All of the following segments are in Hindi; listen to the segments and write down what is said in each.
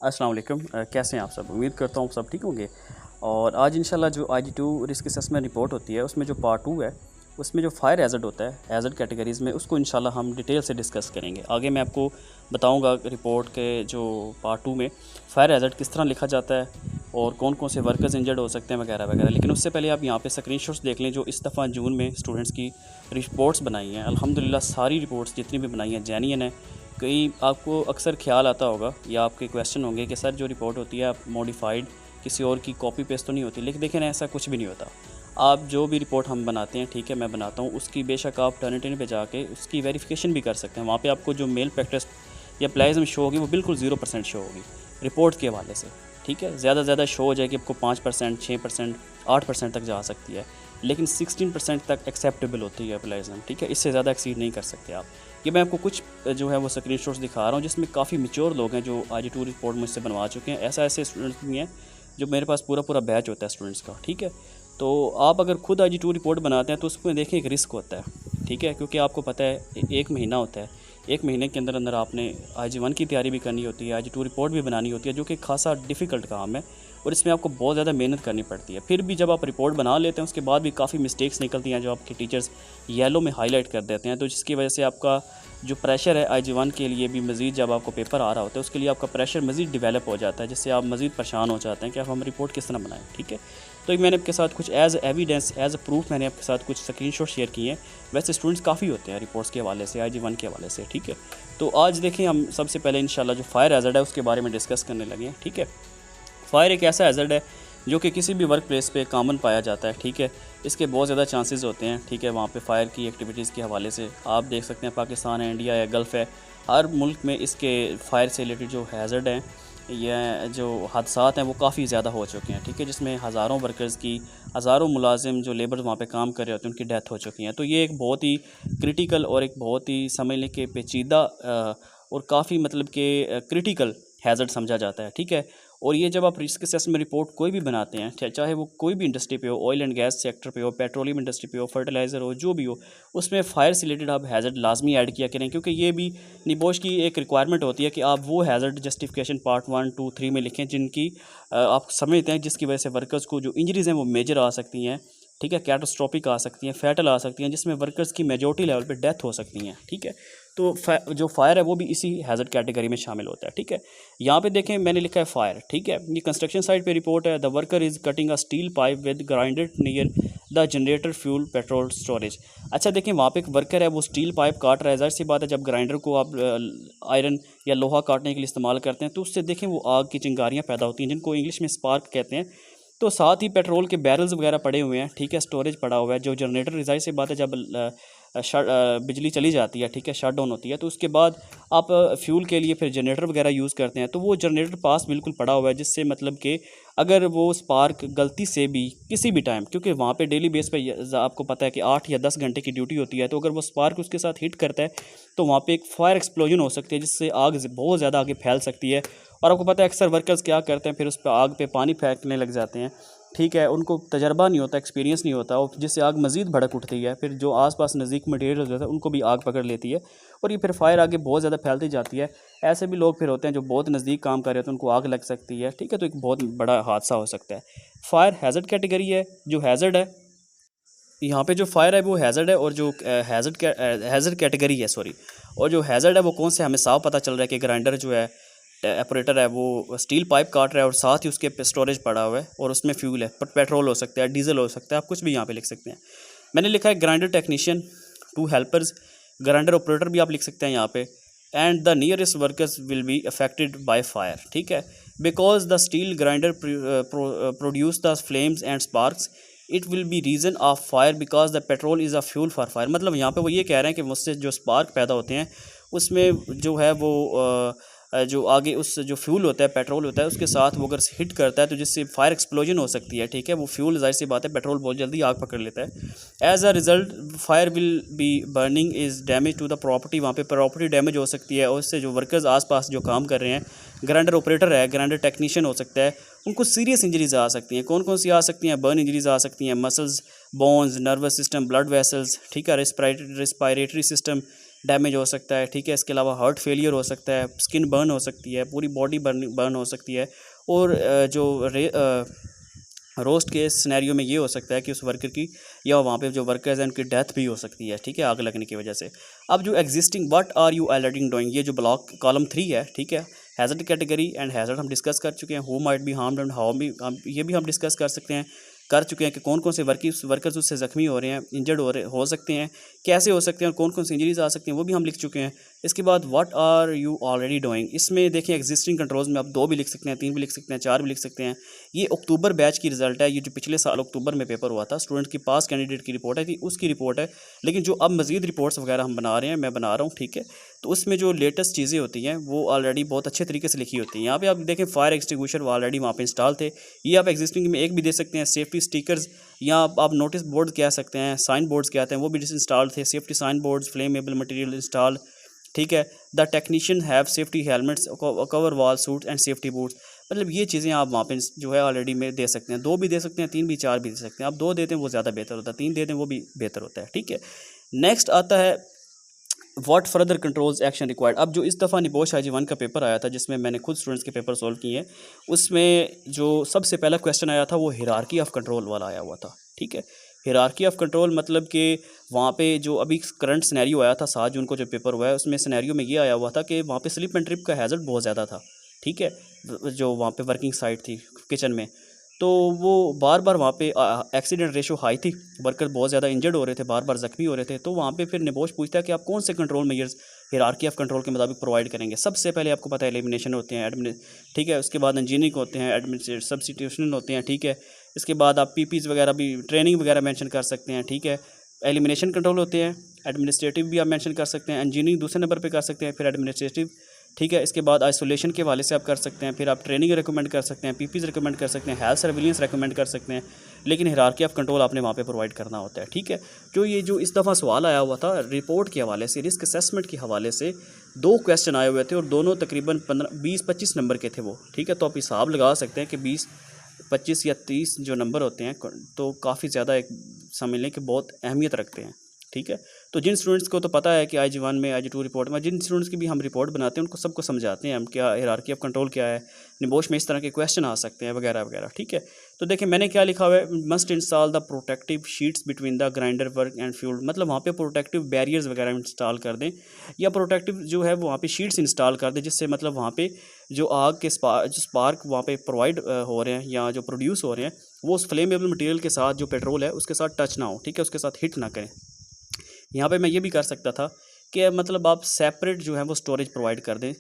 अस्सलाम वालेकुम। कैसे हैं आप सब? उम्मीद करता हूँ सब ठीक होंगे। और आज इंशाल्लाह जो IG2 रिस्क असेसमेंट रिपोर्ट होती है उसमें जो पार्ट 2 है उसमें जो फायर हैज़र्ड होता है हैज़र्ड कैटेगरीज़ में उसको इंशाल्लाह हम डिटेल से डिस्कस करेंगे। आगे मैं आपको बताऊंगा रिपोर्ट के जो पार्ट 2 में फायर हैज़र्ड किस तरह लिखा जाता है और कौन कौन से वर्कर्स इंजर्ड हो सकते हैं वगैरह वगैरह। लेकिन उससे पहले आप यहाँ पे स्क्रीनशॉट्स देख लें जो इस दफ़ा जून में स्टूडेंट्स की रिपोर्ट्स बनाई हैं। अल्हम्दुलिल्लाह सारी रिपोर्ट्स जितनी भी बनाई हैं जेन्युइन है। कई आपको अक्सर ख्याल आता होगा या आपके क्वेश्चन होंगे कि सर जो रिपोर्ट होती है आप मॉडिफाइड किसी और की कॉपी पेस्ट तो नहीं होती, लेकिन देखें ऐसा कुछ भी नहीं होता। आप जो भी रिपोर्ट हम बनाते हैं, ठीक है, मैं बनाता हूँ, उसकी बेशक आप टर्निटिन पे जाके उसकी वेरिफिकेशन भी कर सकते हैं। वहाँ पे आपको जो मेल प्रैक्टिस या प्लेजम शो होगी वो बिल्कुल 0% शो होगी रिपोर्ट के हवाले से, ठीक है। ज़्यादा से ज़्यादा शो हो जाएगी आपको 5%, 6%, 8% तक जा सकती है, लेकिन 16% तक एक्सेप्टेबल होती है प्लेजम, ठीक है। इससे ज़्यादा एक्सीड नहीं कर सकते आप। ये मैं आपको कुछ जो है वो स्क्रीनशॉट्स दिखा रहा हूँ जिसमें काफ़ी मैच्योर लोग हैं जो IG2 रिपोर्ट मुझसे बनवा चुके हैं। ऐसे स्टूडेंट्स भी हैं जो मेरे पास पूरा बैच होता है स्टूडेंट्स का, ठीक है। तो आप अगर खुद IG2 रिपोर्ट बनाते हैं तो उसमें देखें एक रिस्क होता है, ठीक है, क्योंकि आपको पता है एक महीना होता है। एक महीने के अंदर अंदर आपने IG1 की तैयारी भी करनी होती है, IG2 रिपोर्ट भी बनानी होती है, जो कि खासा डिफ़िकल्ट काम है और इसमें आपको बहुत ज़्यादा मेहनत करनी पड़ती है। फिर भी जब आप रिपोर्ट बना लेते हैं उसके बाद भी काफ़ी मिस्टेक्स निकलती हैं जो आपके टीचर्स येलो में हाईलाइट कर देते हैं, तो जिसकी वजह से आपका जो प्रेशर है IG1 के लिए भी मज़ीद जब आपको पेपर आ रहा होता है उसके लिए आपका प्रेशर मज़ीद डेवलप हो जाता है, जिससे आप मज़ीद परेशान हो जाते हैं कि अब हम रिपोर्ट किस तरह बनाएं, ठीक है। तो मैंने आपके साथ कुछ as evidence as a proof मैंने आपके साथ कुछ स्क्रीनशॉट शेयर किए हैं। वैसे स्टूडेंट्स काफ़ी होते हैं रिपोर्ट्स के हवाले से, IG1 के हवाले से, ठीक है। तो आज देखें हम सबसे पहले इंशाल्लाह जो फायर हैज़र्ड है उसके बारे में डिस्कस करने लगे हैं, ठीक है। फायर एक ऐसा हैज़र्ड है जो कि किसी भी वर्क प्लेस पे कॉमन पाया जाता है, ठीक है। इसके बहुत ज़्यादा चांसेस होते हैं, ठीक है। वहाँ पे फायर की एक्टिविटीज़ के हवाले से आप देख सकते हैं पाकिस्तान है, इंडिया है, गल्फ़ है, हर मुल्क में इसके फायर से रिलेटेड जो हैज़र्ड हैं या जो हादसात हैं वो काफ़ी ज़्यादा हो चुके हैं, ठीक है। जिसमें हज़ारों वर्कर्स की, हज़ारों मुलाजिम जो लेबर वहाँ पे काम कर रहे होते हैं उनकी डेथ हो चुकी है। तो ये एक बहुत ही क्रिटिकल और एक बहुत ही समझ लें कि पेचीदा और काफ़ी मतलब कि क्रिटिकल हैज़र्ड समझा जाता है, ठीक है। और ये जब आप रिस्क असेसमेंट रिपोर्ट कोई भी बनाते हैं, चाहे वो कोई भी इंडस्ट्री पे हो, ऑयल एंड गैस सेक्टर पे हो, पेट्रोलियम इंडस्ट्री पे हो, फर्टिलाइज़र हो, जो भी हो, उसमें फायर से रिलेटेड आप हैज़र्ड लाजमी ऐड किया करें, क्योंकि ये भी निबोश की एक रिक्वायरमेंट होती है कि आप वो हैज़र्ड जस्टिफिकेशन पार्ट 1, 2, 3 में लिखें जिनकी आप समझते हैं जिसकी वजह से वर्कर्स को जो इंजरीज़ हैं वो मेजर आ सकती हैं, ठीक है, कैटास्ट्रोफिक आ सकती हैं, फैटल आ सकती हैं, जिसमें वर्कर्स की मेजॉरिटी लेवल पे डेथ हो सकती हैं, ठीक है। तो जो फायर है वो भी इसी हैज़र्ड कैटेगरी में शामिल होता है, ठीक है। यहाँ पे देखें मैंने लिखा है फायर, ठीक है। ये कंस्ट्रक्शन साइट पे रिपोर्ट है। The worker is cutting a steel pipe with grinded near the generator fuel petrol storage. अच्छा देखें वहाँ पे एक वर्कर है वो स्टील पाइप काट रहा है। ज़ाहिर सी बात है जब ग्राइंडर को आप आयरन या लोहा काटने के लिए इस्तेमाल करते हैं तो उससे देखें वो आग की चिंगारियाँ पैदा होती हैं जिनको इंग्लिश में स्पार्क कहते हैं। तो साथ ही पेट्रोल के बैरल्स वगैरह पड़े हुए हैं, ठीक है, स्टोरेज पड़ा हुआ है। जो जनरेटर ज़ाहिर सी बात है जब बिजली चली जाती है, ठीक है, शट डाउन होती है, तो उसके बाद आप फ्यूल के लिए फिर जनरेटर वगैरह यूज़ करते हैं, तो वो जनरेटर पास बिल्कुल पड़ा हुआ है, जिससे मतलब कि अगर वो स्पार्क गलती से भी किसी भी टाइम, क्योंकि वहाँ पे डेली बेस पे आपको पता है कि 8 या 10 घंटे की ड्यूटी होती है, तो अगर वो स्पार्क उसके साथ हिट करता है तो वहाँ पे एक फायर एक्सप्लोजन हो सकती है जिससे आग बहुत ज़्यादा आगे फैल सकती है। और आपको पता है अक्सर वर्कर्स क्या करते हैं, फिर उस पर आग पे पानी फेंकने लग जाते हैं, ठीक है। उनको तजर्बा नहीं होता, एक्सपीरियंस नहीं होता, और जिससे आग मज़ीद भड़क उठती है। फिर जो आसपास नज़दीक मटेरियल होता है उनको भी आग पकड़ लेती है और ये फिर फायर आगे बहुत ज़्यादा फैलती जाती है। ऐसे भी लोग फिर होते हैं जो बहुत नज़दीक काम कर रहे होते हैं, उनको आग लग सकती है, ठीक है। तो एक बहुत बड़ा हादसा हो सकता है। फायर हैज़र्ड कैटेगरी है। जो हैज़र्ड है यहाँ पे जो फायर है वो हैज़र्ड है, और जो हैज़र्ड कैटेगरी है, सॉरी, और जो हैज़र्ड है वो कौन से हमें साफ पता चल रहा है कि ग्राइंडर जो है ऑपरेटर है वो स्टील पाइप काट रहा है और साथ ही उसके स्टोरेज पड़ा हुआ है और उसमें फ्यूल है, पर पेट्रोल हो सकता है, डीजल हो सकता है, आप कुछ भी यहाँ पे लिख सकते हैं। मैंने लिखा है grinder technician, 2 helpers, grinder operator भी आप लिख सकते हैं यहाँ पे, and the nearest workers will be affected by fire, ठीक है। Because the steel grinder produce the flames and sparks, it will be reason of fire because the petrol is a fuel for fire. मतलब यहाँ पे वो ये कह रहे हैं कि मुझसे जो स्पार्क पैदा होते हैं उसमें जो है वो जो आगे उस जो फ्यूल होता है, पेट्रोल होता है, उसके साथ वो अगर हिट करता है तो जिससे फायर एक्सप्लोजन हो सकती है, ठीक है। वो फ्यूल ज़ाहिर सी बात है पेट्रोल बहुत जल्दी आग पकड़ लेता है। As a result fire will be burning is damage to the property, वहाँ पे प्रॉपर्टी डैमेज हो सकती है और उससे जो वर्कर्स आसपास जो काम कर रहे हैं, ग्राइंडर ऑपरेटर है, ग्राइंडर टेक्नीशियन हो सकता है, उनको सीरियस इंजरीज आ सकती हैं। कौन कौन सी आ सकती हैं? बर्न इंजरीज आ सकती हैं, muscles, bones, nervous system, blood vessels, ठीक है, रिस्पायरेटरी सिस्टम, डैमेज हो सकता है, ठीक है। इसके अलावा हार्ट फेलियर हो सकता है, स्किन बर्न हो सकती है, पूरी बॉडी बर्न हो सकती है। और रोस्ट के सिनेरियो में ये हो सकता है कि उस वर्कर की या वहाँ पे जो वर्कर्स हैं उनकी डेथ भी हो सकती है, ठीक है, आग लगने की वजह से। अब जो existing what are you alerting doing, ये जो ब्लॉक कॉलम 3 है, ठीक है, हैज़र्ड कैटेगरी एंड हैज़र्ड हम डिस्कस कर चुके हैं। Who might be harmed and how भी ये भी हम डिस्कस कर चुके हैं कि कौन कौन से वर्कर्स उससे ज़ख्मी हो रहे हैं, इंजर्ड हो सकते हैं, कैसे हो सकते हैं और कौन कौन सी इंजरीज आ सकती हैं, वो भी हम लिख चुके हैं। इसके बाद what are you already doing, इसमें देखिए एग्जिस्टिंग कंट्रोल्स में आप 2 भी लिख सकते हैं, 3 भी लिख सकते हैं, 4 भी लिख सकते हैं। ये अक्टूबर बैच की रिजल्ट है, ये जो पिछले साल अक्टूबर में पेपर हुआ था, स्टूडेंट की पास कैंडिडेट की रिपोर्ट है, उसकी रिपोर्ट है। लेकिन जो अब मज़ीद रिपोर्ट्स वगैरह हम बना रहे हैं, मैं बना रहा हूँ, ठीक है, तो उसमें जो लेटेस्ट चीज़ें होती हैं वो ऑलरेडी बहुत अच्छे तरीके से लिखी होती हैं। यहाँ पे आप देखें फायर एक्सटिंग्विशर वो ऑलरेडी वहाँ पे इंस्टॉल थे। ये आप एग्जिस्टिंग में एक भी दे सकते हैं। सेफ्टी स्टिकर्स या आप नोटिस बोर्ड कह सकते हैं, साइन बोर्ड्स कहते हैं, वो भी इंस्टॉल थे। Safety sign boards, flammable material install, ठीक है। The technician have safety helmets, coverall suit and safety boots. मतलब ये चीज़ें आप वहाँ पे जो है ऑलरेडी में दे सकते हैं। 2 भी दे सकते हैं, 3 भी, 4 भी दे सकते हैं। आप 2 देते हैं वो ज़्यादा बेहतर होता है, 3 देते हैं वो भी बेहतर होता है, ठीक है। नेक्स्ट आता है what further controls action required. अब जो इस दफ़ा निबोश IG-1 का पेपर आया था, जिसमें मैंने खुद स्टूडेंट्स के पेपर सॉल्व किए हैं, उसमें जो सबसे पहला क्वेश्चन आया था वो हिरार्की ऑफ कंट्रोल वाला आया हुआ था, ठीक है। हिरार्की ऑफ कंट्रोल मतलब कि वहाँ पे जो अभी करंट सिनेरियो आया था 7 जून को जो पेपर हुआ है, उसमें सिनेरियो में ये आया हुआ था कि वहाँ पे स्लिप एंड ट्रिप का हैज़र्ड बहुत ज़्यादा था, ठीक है। जो वहाँ पे वर्किंग साइट थी किचन में, तो वो बार बार वहाँ पे एक्सीडेंट रेशो हाई थी, वर्कर बहुत ज़्यादा इंजर्ड हो रहे थे, बार बार ज़ख्मी हो रहे थे। तो वहाँ पे फिर निबोश पूछता है कि आप कौन से control measures hierarchy of control के मुताबिक प्रोवाइड करेंगे। सबसे पहले आपको पता है एलिमिनेशन होते हैं, ठीक है। उसके बाद इंजीनियरिंग होते हैं, एडमिनिस्ट्रेटिव सब्स्टिट्यूशन होते हैं, ठीक है। इसके बाद आप पीपीज वगैरह भी, ट्रेनिंग वगैरह मेंशन कर सकते हैं, ठीक है। एलिमिनेशन कंट्रोल होते हैं, एडमिनिस्ट्रेटिव भी आप मेंशन कर सकते हैं, इंजीनियरिंग दूसरे नंबर पे कर सकते हैं, फिर एडमिनिस्ट्रेटिव, ठीक है। इसके बाद आइसोलेशन के हवाले से आप कर सकते हैं, फिर आप ट्रेनिंग रिकमेंड कर सकते हैं, पीपीज रिकमेंड कर सकते हैं, हेल्थ सर्विलेंस रिकमेंड कर सकते हैं। लेकिन हिरार्की ऑफ कंट्रोल आपने वहाँ पे प्रोवाइड करना होता है, ठीक है। जो इस दफ़ा सवाल आया हुआ था रिपोर्ट के हवाले से, रिस्क असेसमेंट के हवाले से 2 क्वेश्चन आए हुए थे और दोनों तकरीबन 20-25 नंबर के थे वो, ठीक है। तो आप हिसाब लगा सकते हैं कि 20, 25 या 30 जो नंबर होते हैं तो काफ़ी ज़्यादा एक समझ लें कि बहुत अहमियत रखते हैं, ठीक है। तो जिन स्टूडेंट्स को तो पता है कि IG-1 में, IG-2 रिपोर्ट में, जिन स्टूडेंट्स की भी हम रिपोर्ट बनाते हैं उनको सबको समझाते हैं हम क्या हिरार्की ऑफ कंट्रोल क्या है, निबोश में इस तरह के क्वेश्चन आ सकते हैं वगैरह वगैरह, ठीक है। तो देखिए मैंने क्या लिखा हुआ है, must install the protective sheets between the grinder work and fuel. मतलब वहाँ पे प्रोटेक्टिव बैरियर्स वगैरह इंस्टॉल कर दें, या प्रोटेक्टिव जो है वो वहाँ पे शीट्स इंस्टॉल कर दें, जिससे मतलब वहाँ पे जो आग के स्पार्क वहाँ पे प्रोवाइड हो रहे हैं या जो प्रोड्यूस हो रहे हैं वो उस फ्लेमेबल मटेरियल के साथ, जो पेट्रोल है उसके साथ टच ना हो, ठीक है, उसके साथ हिट ना करें। यहाँ पे मैं ये भी कर सकता था कि मतलब आप सेपरेट जो है वो स्टोरेज प्रोवाइड कर दें,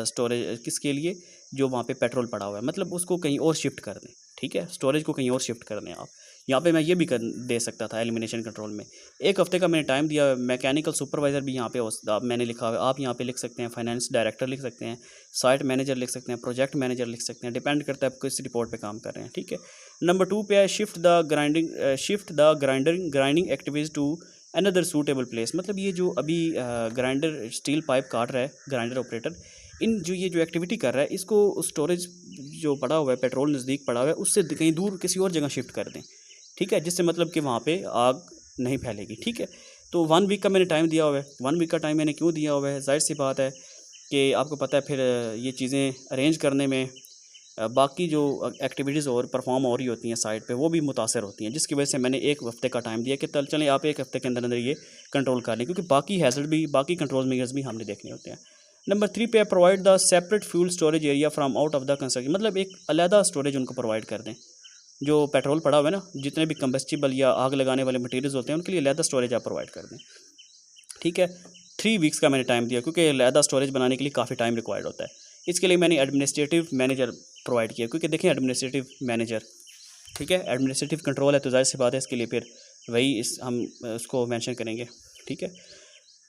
स्टोरेज किसके लिए, जो वहाँ पे पेट्रोल पड़ा हुआ है, मतलब उसको कहीं और शिफ्ट कर दें, ठीक है, स्टोरेज को कहीं और शिफ्ट कर दें आप। यहाँ पे मैं ये भी दे सकता था एलिमिनेशन कंट्रोल में। 1 हफ्ते का मैंने टाइम दिया। मैकेनिकल सुपरवाइज़र भी यहाँ पे मैंने लिखा हुआ है, आप यहाँ पे लिख सकते हैं, फाइनेंस डायरेक्टर लिख सकते हैं, साइट मैनेजर लिख सकते हैं, प्रोजेक्ट मैनेजर लिख सकते हैं, डिपेंड करता है आप किस रिपोर्ट पे काम कर रहे हैं, ठीक है। नंबर 2 पे है shift the grinding activities to another suitable place. मतलब ये जो अभी ग्राइंडर स्टील पाइप काट रहा है, ग्राइंडर ऑपरेटर ये जो एक्टिविटी कर रहा है, इसको स्टोरेज जो पड़ा हुआ है, पेट्रोल नज़दीक पड़ा हुआ है, उससे कहीं दूर किसी और जगह शिफ्ट कर दें, ठीक है, जिससे मतलब कि वहाँ पे आग नहीं फैलेगी, ठीक है। तो 1 वीक का मैंने टाइम दिया हुआ है। 1 वीक का टाइम मैंने क्यों दिया हुआ है, जाहिर सी बात है कि आपको पता है फिर ये चीज़ें अरेंज करने में बाकी जो एक्टिविटीज़ और परफॉर्म हो रही होती हैं साइट पे वो भी मुतासर होती हैं, जिसकी वजह से मैंने 1 हफ्ते का टाइम दिया कि चलें आप 1 हफ्ते के अंदर अंदर ये कंट्रोल कर लें, क्योंकि बाकी हैज़र्ड भी, बाकी कंट्रोल मेजर्स भी हमने देखने होते हैं। नंबर 3 पे provide the separate fuel storage area from out of the construction. मतलब एक अलहदा स्टोरेज उनको प्रोवाइड कर दें, जो पेट्रोल पड़ा हुआ है ना, जितने भी कंबस्टिबल या आग लगाने वाले मटेरियल्स होते हैं उनके लिए अलहदा स्टोरेज आप प्रोवाइड कर दें, ठीक है। 3 वीक्स का मैंने टाइम दिया, क्योंकि अलहदा स्टोरेज बनाने के लिए काफ़ी टाइम रिक्वायर्ड होता है। इसके लिए मैंने एडमिनिस्ट्रेटिव मैनेजर प्रोवाइड किया, क्योंकि देखें एडमिनिस्ट्रेटिव मैनेजर, ठीक है, एडमिनिस्ट्रेटिव कंट्रोल है तो जाहिर सी बात है इसके लिए फिर वही हम उसको मेंशन करेंगे, ठीक है।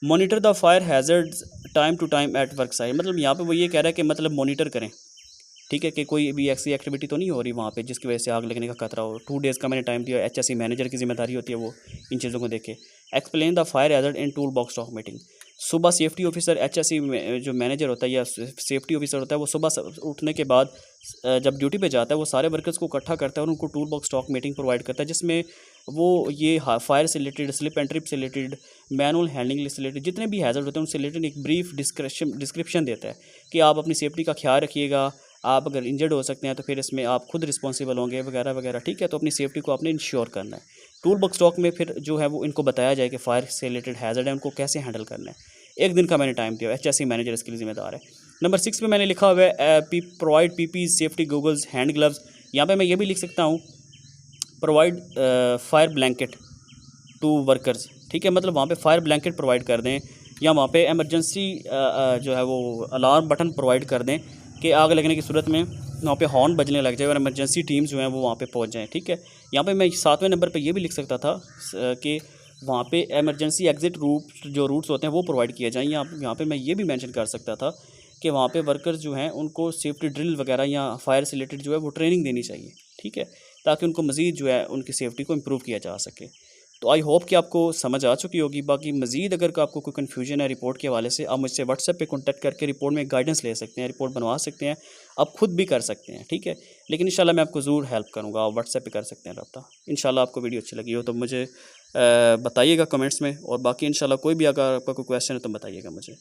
Monitor the fire hazards time to time at work site. मतलब यहाँ पे वो ये कह रहा है कि मतलब मॉनिटर करें, ठीक है, कि कोई भी ऐसी एक्टिविटी तो नहीं हो रही वहाँ पे जिसकी वजह से आग लगने का खतरा हो। 2 डेज़ का मैंने टाइम दिया। HSE मैनेजर की जिम्मेदारी होती है वो इन चीज़ों को देखे। Explain the fire hazard in tool box talk meeting. सुबह सेफ्टी ऑफिसर HSE में जो मैनेजर होता है या सेफ्टी ऑफिसर होता है, वो सुबह उठने के बाद जब ड्यूटी पे जाता है वो सारे वर्कर्स को इकट्ठा करता है और उनको tool box talk meeting provide करता है, जिसमें वो ये फायर से रिलेटेड, स्लिप एंड ट्रिप से रिलेटेड, मैनुअल हैंडलिंग से रिलेटेड जितने भी हैज़र्ड होते हैं उनसे रिलेटेड एक ब्रीफ डिस्क्रिप्शन देता है कि आप अपनी सेफ्टी का ख्याल रखिएगा, आप अगर इंजर्ड हो सकते हैं तो फिर इसमें आप खुद रिस्पॉन्सिबल होंगे वगैरह वगैरह, ठीक है। तो अपनी सेफ्टी को आपने इंश्योर करना है। टूल बॉक्स स्टॉक में फिर जो है वो इनको बताया जाए कि फायर से रिलेटेड हैज़र्ड है उनको कैसे हैंडल करना है। 1 दिन का मैंने टाइम दिया, HSE मैनेजर इसके लिए जिम्मेदार है। नंबर 6 पे मैंने लिखा हुआ है provide PPE safety goggles hand gloves. यहाँ पे मैं ये भी लिख सकता हूँ provide fire blanket to workers, ठीक है। मतलब वहाँ पे फायर ब्लैंकेट प्रोवाइड कर दें या वहाँ पे इमरजेंसी जो है वो अलार्म बटन प्रोवाइड कर दें कि आग लगने की सूरत में वहाँ पे हॉर्न बजने लग जाए और इमरजेंसी टीम्स जो हैं वो वहाँ पे पहुँच जाएँ, ठीक है। यहाँ पे मैं 7वें नंबर पे ये भी लिख सकता था कि वहाँ पे इमरजेंसी एग्ज़िट रूट्स होते हैं वो प्रोवाइड किए जाएँ। या यहाँ पे मैं ये भी मेंशन कर सकता था कि वहाँ पे वर्कर्स जो हैं उनको सेफ्टी ड्रिल वगैरह या फायर से रिलेटेड जो है वो ट्रेनिंग देनी चाहिए, ठीक है, ताकि उनको मज़ीद जो है उनकी सेफ्टी को इम्प्रूव किया जा सके। तो आई होप कि आपको समझ आ चुकी होगी। बाकी मज़ीद अगर आपको कोई कन्फ्यूजन है रिपोर्ट के हवाले से, आप मुझसे व्हाट्सएप पे कॉन्टैक्ट करके रिपोर्ट में गाइडेंस ले सकते हैं, रिपोर्ट बनवा सकते हैं, आप खुद भी कर सकते हैं, ठीक है। लेकिन इंशाल्लाह मैं आपको ज़रूर हेल्प करूँगा, आप व्हाट्सएप पे कर सकते हैं रब्ता। इंशाल्लाह आपको वीडियो अच्छी लगी हो तो मुझे बताइएगा कमेंट्स में, और बाकी इंशाल्लाह कोई भी अगर आपका कोई क्वेश्चन है तो बताइएगा मुझे।